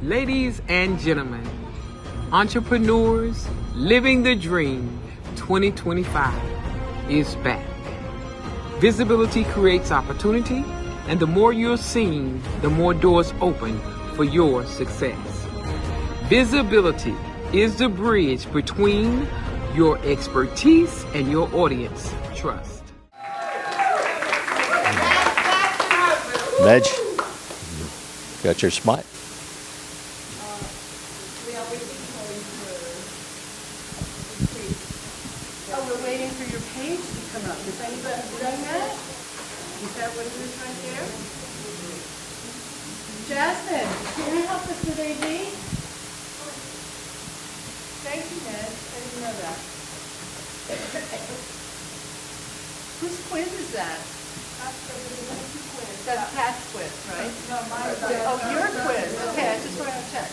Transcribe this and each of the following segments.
Ladies and gentlemen, entrepreneurs, living the dream 2025 is back. Visibility creates opportunity, and the more you're seen, the more doors open for your success. Visibility is the bridge between your expertise and your audience trust. Medge, got your spot? We're waiting for your page to come up. Has anybody done that? Is that what it is right there? Jaspan, can you help us with AD? Thank you, Medge. I didn't know that. Whose quiz is that? That's Pat's quiz, right? No, mine. Oh, your quiz. Okay, I just wanted to check.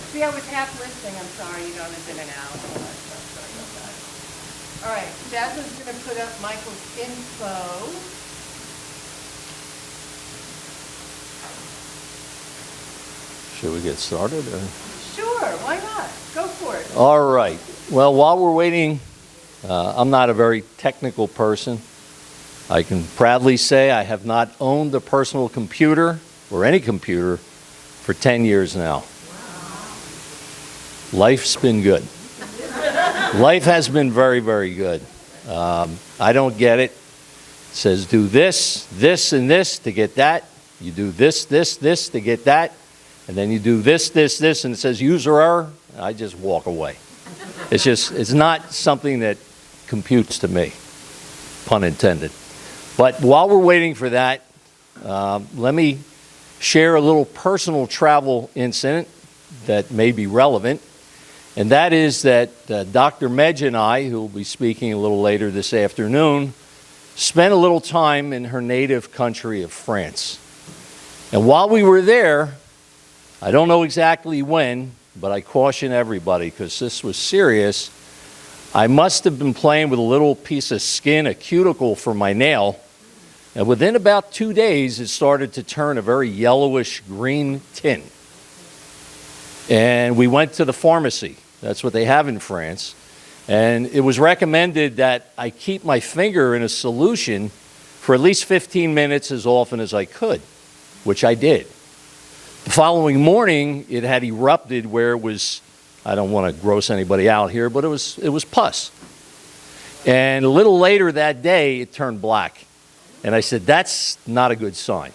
See, I was half listening. I'm sorry, you know, it's in and out. All that stuff. Sorry about that. All right, Jasmine's going to put up Michael's info. Should we get started? Or? Sure, why not? Go for it. All right. Well, while we're waiting, I'm not a very technical person. I can proudly say I have not owned a personal computer or any computer for 10 years now. Wow. Life's been good. Life has been very, very good. I don't get it. It says do this, this, and this to get that. You do this, this, this to get that. And then you do this, this, this, and it says user error. I just walk away. It's not something that computes to me, pun intended. But while we're waiting for that, let me share a little personal travel incident that may be relevant. And that is that Dr. Medge and I, who will be speaking a little later this afternoon, spent a little time in her native country of France. And while we were there, I don't know exactly when, but I caution everybody because this was serious. I must have been playing with a little piece of skin, a cuticle for my nail, and within about 2 days, it started to turn a very yellowish green tint. And we went to the pharmacy. That's what they have in France. And it was recommended that I keep my finger in a solution for at least 15 minutes as often as I could, which I did. The following morning, it had erupted where it was, I don't want to gross anybody out here, but it was pus. And a little later that day, it turned black. And I said, that's not a good sign.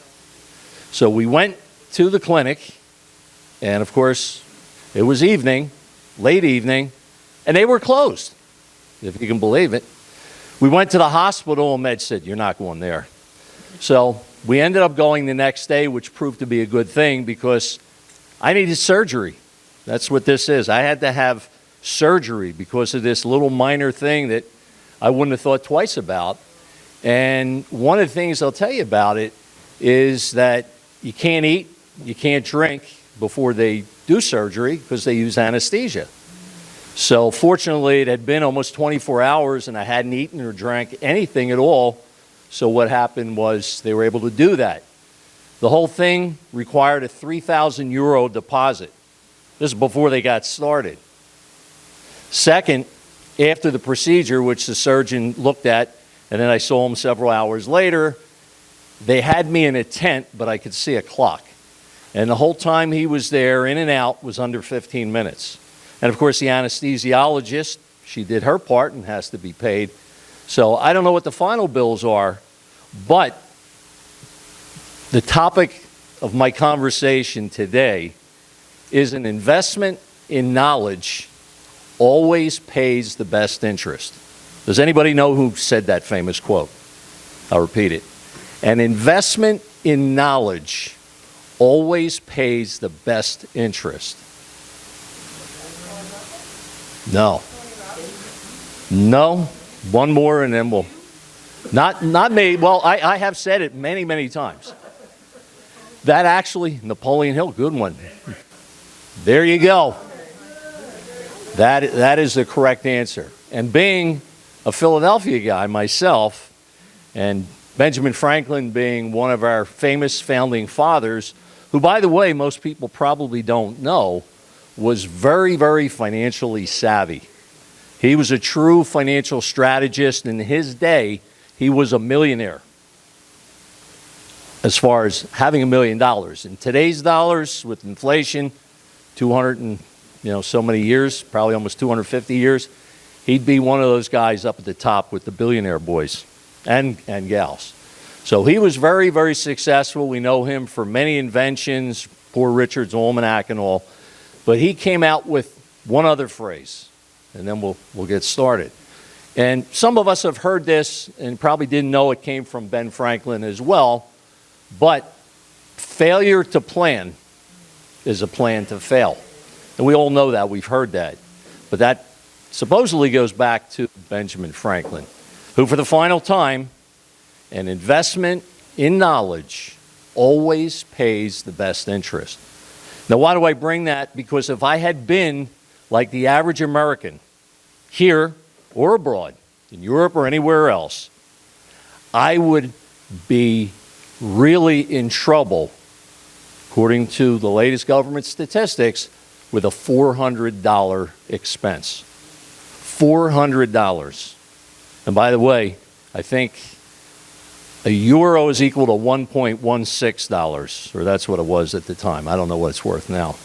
So we went to the clinic, and of course, it was evening, late evening, and they were closed, if you can believe it. We went to the hospital, and Medge said, you're not going there. So we ended up going the next day, which proved to be a good thing because I needed surgery. That's what this is. I had to have surgery because of this little minor thing that I wouldn't have thought twice about. And one of the things I'll tell you about it is that you can't eat, you can't drink before they do surgery because they use anesthesia. So fortunately, it had been almost 24 hours and I hadn't eaten or drank anything at all. So what happened was they were able to do that. The whole thing required a 3,000 euro deposit. This is before they got started. Second, after the procedure, which the surgeon looked at, and then I saw him several hours later, they had me in a tent, but I could see a clock. And the whole time he was there, in and out, was under 15 minutes. And of course, the anesthesiologist, she did her part and has to be paid. So I don't know what the final bills are, but the topic of my conversation today is an investment in knowledge always pays the best interest. Does anybody know who said that famous quote? I'll repeat it. An investment in knowledge always pays the best interest. No. No. One more and then we'll... Not me. Well, I have said it many, many times. That actually, Napoleon Hill, good one. There you go. That is the correct answer. And being a Philadelphia guy myself, and Benjamin Franklin being one of our famous founding fathers, who, by the way, most people probably don't know, was very, very financially savvy. He was a true financial strategist. In his day, he was a millionaire as far as having $1 million. In today's dollars, with inflation, 200 and so many years, probably almost 250 years, he'd be one of those guys up at the top with the billionaire boys and gals. So he was very, very successful. We know him for many inventions, Poor Richard's Almanac and all. But he came out with one other phrase, and then we'll get started. And some of us have heard this and probably didn't know it came from Ben Franklin as well. But failure to plan is a plan to fail. And we all know that. We've heard that. But that supposedly goes back to Benjamin Franklin, who, for the final time, an investment in knowledge always pays the best interest. Now, why do I bring that? Because if I had been like the average American, here or abroad, in Europe or anywhere else, I would be really in trouble, according to the latest government statistics, with a $400 expense. $400. And by the way, I think a euro is equal to $1.16, or that's what it was at the time. I don't know what it's worth now.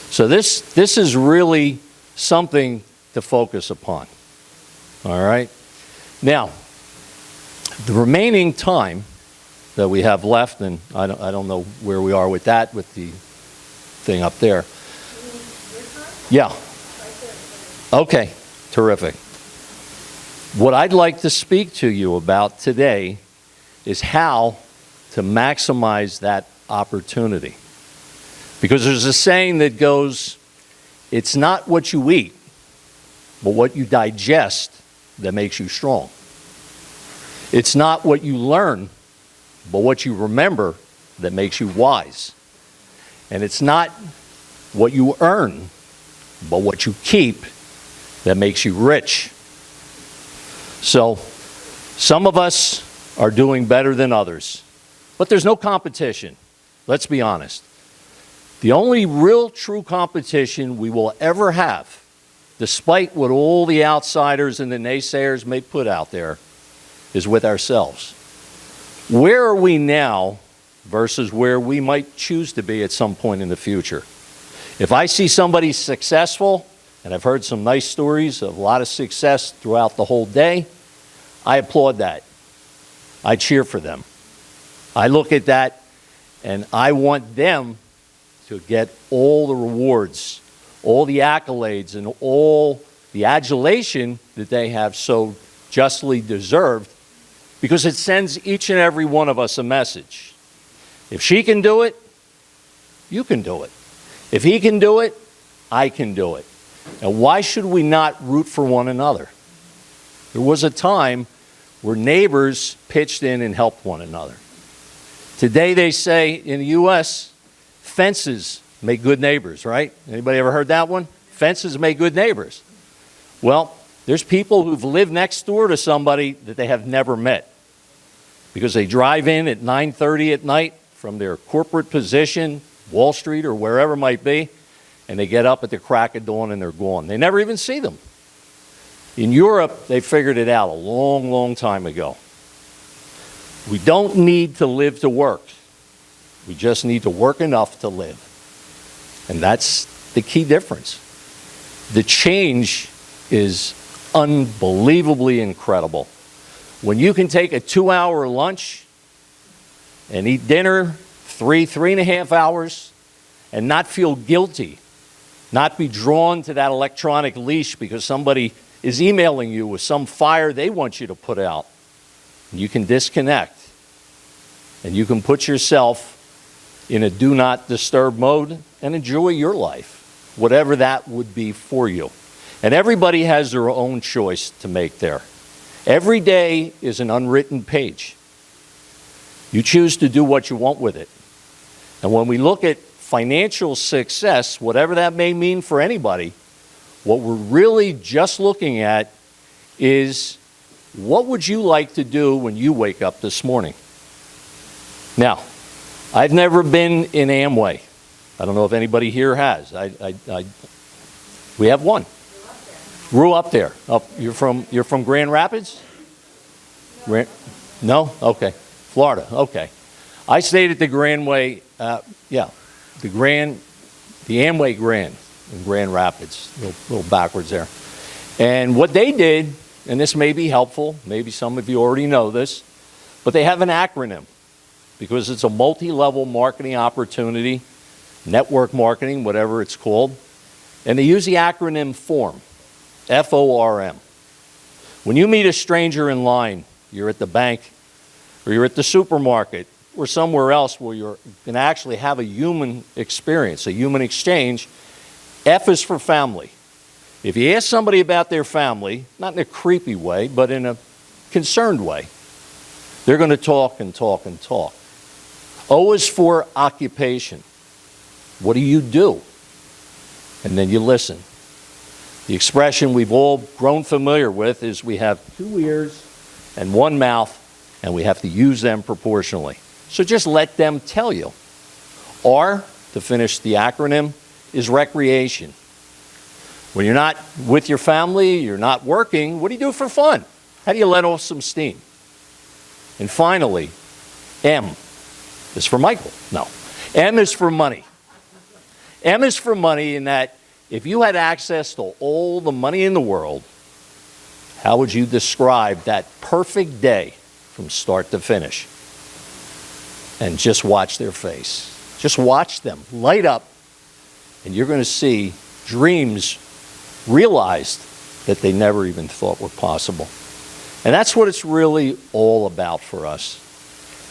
So this is really something to focus upon. All right? Now, the remaining time that we have left, and I don't know where we are with that, with the thing up there. Yeah. Okay, terrific. What I'd like to speak to you about today is how to maximize that opportunity. Because there's a saying that goes, it's not what you eat, but what you digest that makes you strong. It's not what you learn, but what you remember that makes you wise. And it's not what you earn, but what you keep that makes you rich. So, some of us are doing better than others, but there's no competition. Let's be honest. The only real true competition we will ever have, despite what all the outsiders and the naysayers may put out there, is with ourselves. Where are we now versus where we might choose to be at some point in the future? If I see somebody successful, and I've heard some nice stories of a lot of success throughout the whole day, I applaud that. I cheer for them. I look at that and I want them to get all the rewards, all the accolades, and all the adulation that they have so justly deserved, because it sends each and every one of us a message. If she can do it, you can do it. If he can do it, I can do it. And why should we not root for one another? There was a time where neighbors pitched in and helped one another. Today they say in the U.S., fences make good neighbors, right? Anybody ever heard that one? Fences make good neighbors. Well, there's people who've lived next door to somebody that they have never met, because they drive in at 9:30 at night from their corporate position, Wall Street or wherever it might be, and they get up at the crack of dawn and they're gone. They never even see them. In Europe, they figured it out a long, long time ago. We don't need to live to work. We just need to work enough to live. And that's the key difference. The change is unbelievably incredible. When you can take a 2-hour lunch and eat dinner 3.5 hours and not feel guilty, not be drawn to that electronic leash because somebody is emailing you with some fire they want you to put out. You can disconnect and you can put yourself in a do not disturb mode and enjoy your life, whatever that would be for you. And everybody has their own choice to make there. Every day is an unwritten page. You choose to do what you want with it. And when we look at financial success, whatever that may mean for anybody, what we're really just looking at is, what would you like to do when you wake up this morning? Now, I've never been in Amway. I don't know if anybody here has. We have one. Grew up there. You're from Grand Rapids? No? Okay. Florida. Okay. I stayed at the Grandway, the Amway Grand in Grand Rapids. A little backwards there. And what they did, and this may be helpful, maybe some of you already know this, but they have an acronym because it's a multi-level marketing opportunity, network marketing, whatever it's called. And they use the acronym FORM, F-O-R-M. When you meet a stranger in line, you're at the bank, or you're at the supermarket, or somewhere else where you're going to actually have a human experience, a human exchange, F is for family. If you ask somebody about their family, not in a creepy way, but in a concerned way, they're going to talk and talk and talk. O is for occupation. What do you do? And then you listen. The expression we've all grown familiar with is we have 2 ears and 1 mouth, and we have to use them proportionally. So just let them tell you. R, to finish the acronym, is recreation. When you're not with your family, you're not working, what do you do for fun? How do you let off some steam? And finally, M is for Michael. No. M is for money. M is for money in that if you had access to all the money in the world, how would you describe that perfect day from start to finish? And just watch their face. Just watch them light up, and you're going to see dreams realized that they never even thought were possible. And that's what it's really all about for us.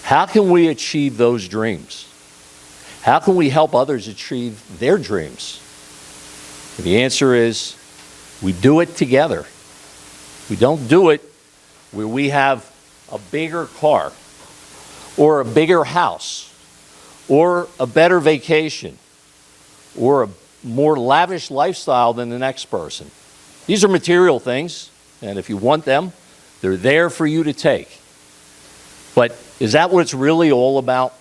How can we achieve those dreams? How can we help others achieve their dreams? And the answer is, we do it together. We don't do it where we have a bigger car, or a bigger house, or a better vacation, or a more lavish lifestyle than the next person. These are material things, and if you want them, they're there for you to take. But is that what it's really all about?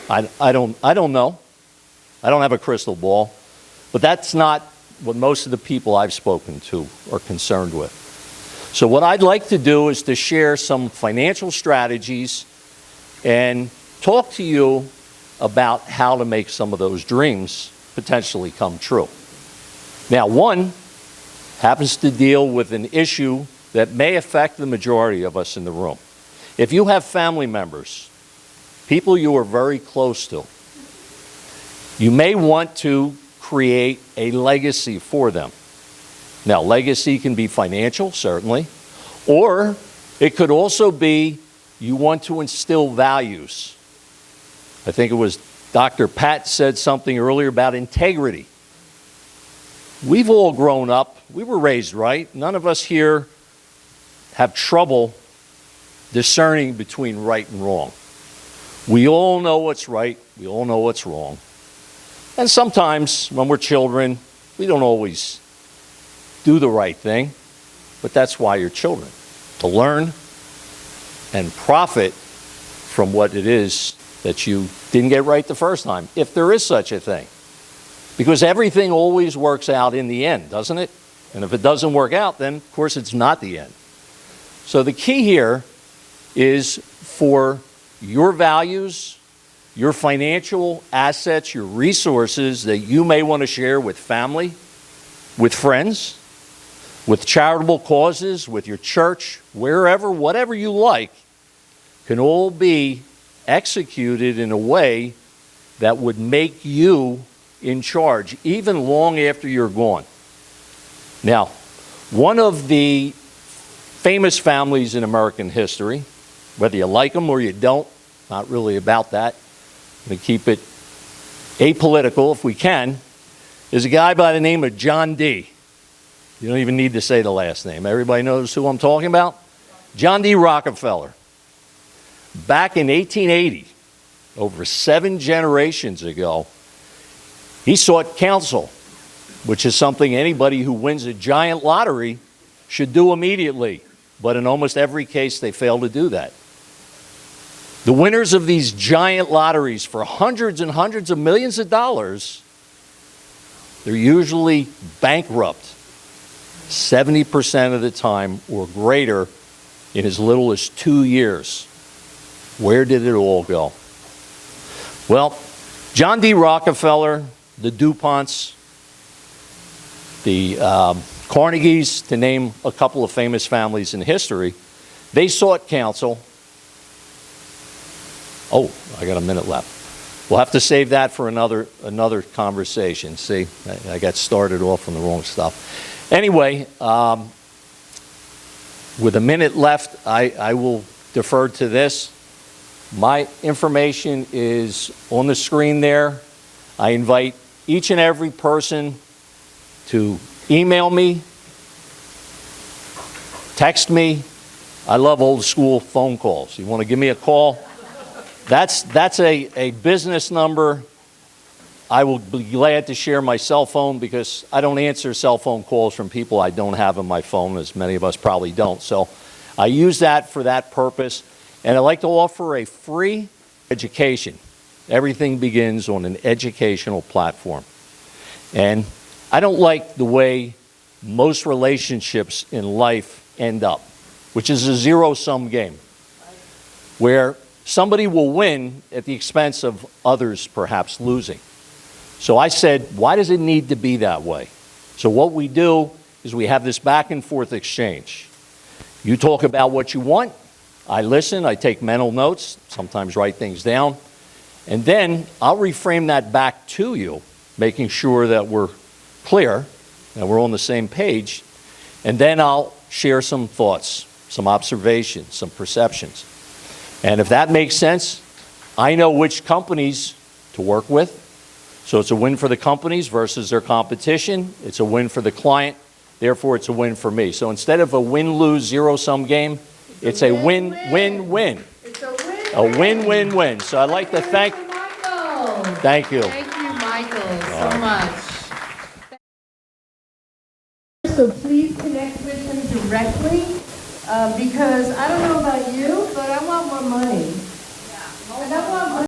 I don't know. I don't have a crystal ball. But that's not what most of the people I've spoken to are concerned with. So what I'd like to do is to share some financial strategies and talk to you about how to make some of those dreams potentially come true. Now, one happens to deal with an issue that may affect the majority of us in the room. If you have family members, people you are very close to, you may want to create a legacy for them. Now, legacy can be financial, certainly, or it could also be you want to instill values. I think it was Dr. Pat said something earlier about integrity. We've all grown up. We were raised right. None of us here have trouble discerning between right and wrong. We all know what's right. We all know what's wrong. And sometimes when we're children, we don't always do the right thing, but that's why you're children, to learn and profit from what it is that you didn't get right the first time, if there is such a thing. Because everything always works out in the end, doesn't it? And if it doesn't work out, then of course it's not the end. So the key here is for your values, your financial assets, your resources that you may want to share with family, with friends, with charitable causes, with your church, wherever, whatever you like, can all be executed in a way that would make you in charge, even long after you're gone. Now, one of the famous families in American history, whether you like them or you don't, not really about that, I'm going to keep it apolitical if we can, is a guy by the name of John D. You don't even need to say the last name. Everybody knows who I'm talking about? John D. Rockefeller. Back in 1880, over 7 generations ago, he sought counsel, which is something anybody who wins a giant lottery should do immediately. But in almost every case, they fail to do that. The winners of these giant lotteries for hundreds and hundreds of millions of dollars, they're usually bankrupt 70% of the time or greater in as little as 2 years. Where did it all go? Well, John D. Rockefeller, the DuPonts, the Carnegies, to name a couple of famous families in history, they sought counsel. Oh, I got a minute left. We'll have to save that for another conversation. See, I got started off on the wrong stuff. Anyway, with a minute left, I will defer to this. My information is on the screen there. I invite each and every person to email me, text me. I love old school phone calls. You want to give me a call? That's a business number. I will be glad to share my cell phone because I don't answer cell phone calls from people I don't have on my phone, as many of us probably don't. So I use that for that purpose. And I'd like to offer a free education. Everything begins on an educational platform. And I don't like the way most relationships in life end up, which is a zero-sum game, where somebody will win at the expense of others perhaps losing. So I said, why does it need to be that way? So what we do is we have this back and forth exchange. You talk about what you want, I listen, I take mental notes, sometimes write things down, and then I'll reframe that back to you, making sure that we're clear, that we're on the same page, and then I'll share some thoughts, some observations, some perceptions. And if that makes sense, I know which companies to work with. So it's a win for the companies versus their competition. It's a win for the client. Therefore, it's a win for me. So instead of a win-lose, zero-sum game, it's a win-win-win. It's a win. A win-win-win. So I'd like to thank you. Thank you, Michael, so much. So please connect with him directly, because I don't know about you, but I want more money. And I want money.